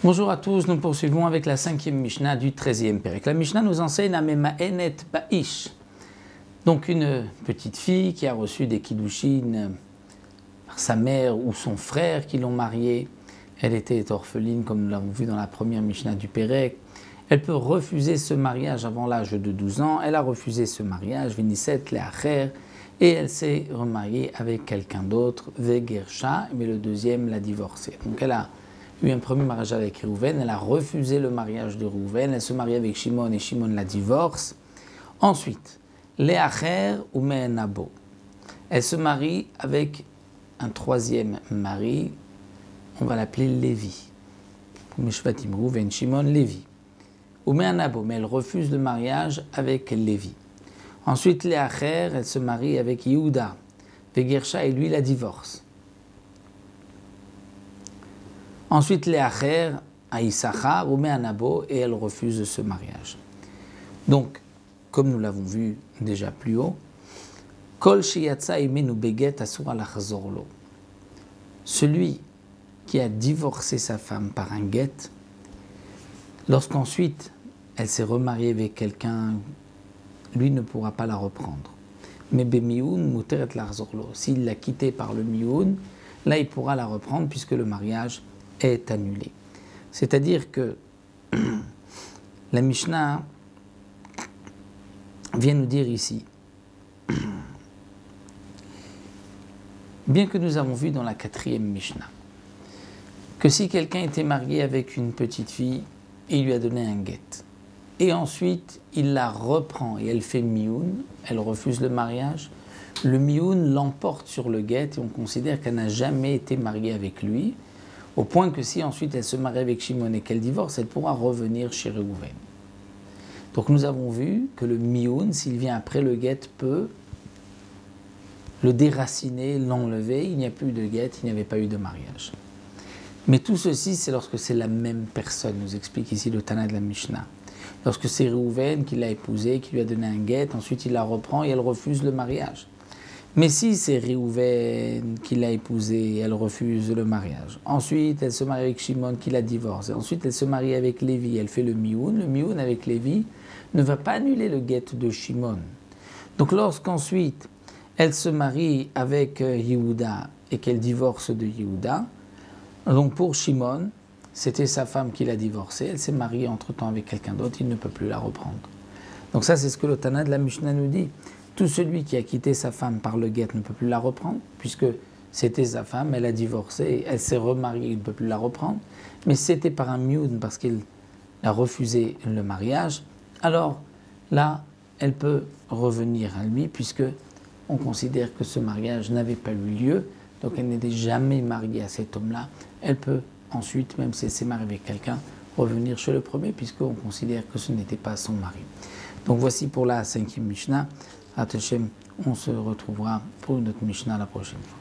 Bonjour à tous, nous poursuivons avec la 5e Mishnah du 13e Pérec. La Mishnah nous enseigne Amemaenet Ba'ish, donc une petite fille qui a reçu des kiddushin par sa mère ou son frère qui l'ont mariée. Elle était orpheline, comme nous l'avons vu dans la première Mishnah du Pérec. Elle peut refuser ce mariage avant l'âge de 12 ans. Elle a refusé ce mariage, Viniset Leacher, et elle s'est remariée avec quelqu'un d'autre, Vegersha, mais le deuxième l'a divorcée. Donc elle a eu un premier mariage avec Réhouven, elle a refusé le mariage de Réhouven, elle se marie avec Shimon et Shimon la divorce. Ensuite, Leacher ou Me'enabo, elle se marie avec un troisième mari, on va l'appeler Lévi. Mishvatim Réhouven, Shimon, Lévi. Ou Me'enabo, mais elle refuse le mariage avec Lévi. Ensuite, Leacher, elle se marie avec Yehuda, Vegersha et lui la divorce. Ensuite, Leacher à Issachar ou Me'enabo et elle refuse ce mariage. Donc, comme nous l'avons vu déjà plus haut, Kol sheyatsa imenu beget asur lachzor lo. Celui qui a divorcé sa femme par un guet, lorsqu'ensuite elle s'est remariée avec quelqu'un, lui ne pourra pas la reprendre. Mais bemioun muteret lachzor lo. S'il l'a quittée par le mioun, là il pourra la reprendre puisque le mariage est annulé. C'est-à-dire que la Mishnah vient nous dire ici, bien que nous avons vu dans la 4e Mishnah, que si quelqu'un était marié avec une petite fille, il lui a donné un guet, et ensuite il la reprend et elle fait mioun, elle refuse le mariage, le mioun l'emporte sur le guet et on considère qu'elle n'a jamais été mariée avec lui, au point que si ensuite elle se marie avec Shimon et qu'elle divorce, elle pourra revenir chez Réhouven. Donc nous avons vu que le mioun, s'il vient après le guet, peut le déraciner, l'enlever, il n'y a plus de guet, il n'y avait pas eu de mariage. Mais tout ceci, c'est lorsque c'est la même personne, nous explique ici le Tana de la Mishnah. Lorsque c'est Réhouven qui l'a épousée, qui lui a donné un guet, ensuite il la reprend et elle refuse le mariage. Mais si c'est Réhouven qui l'a épousée, elle refuse le mariage. Ensuite, elle se marie avec Shimon qui la divorce. Et ensuite, elle se marie avec Lévi, elle fait le mioun. Le mioun avec Lévi ne va pas annuler le guet de Shimon. Donc lorsqu'ensuite, elle se marie avec Yehuda et qu'elle divorce de Yehuda, donc pour Shimon, c'était sa femme qui l'a divorcée, elle s'est mariée entre-temps avec quelqu'un d'autre, il ne peut plus la reprendre. Donc ça, c'est ce que le Tana de la Mishnah nous dit. Tout celui qui a quitté sa femme par le guet ne peut plus la reprendre, puisque c'était sa femme, elle a divorcé, elle s'est remariée, il ne peut plus la reprendre. Mais si c'était par un mioun, parce qu'il a refusé le mariage, alors là, elle peut revenir à lui, puisque on considère que ce mariage n'avait pas eu lieu, donc elle n'était jamais mariée à cet homme-là. Elle peut ensuite, même si elle s'est mariée avec quelqu'un, revenir chez le premier, puisqu'on considère que ce n'était pas son mari. Donc voici pour la 5e Mishnah. On se retrouvera pour une autre Mishnah la prochaine fois.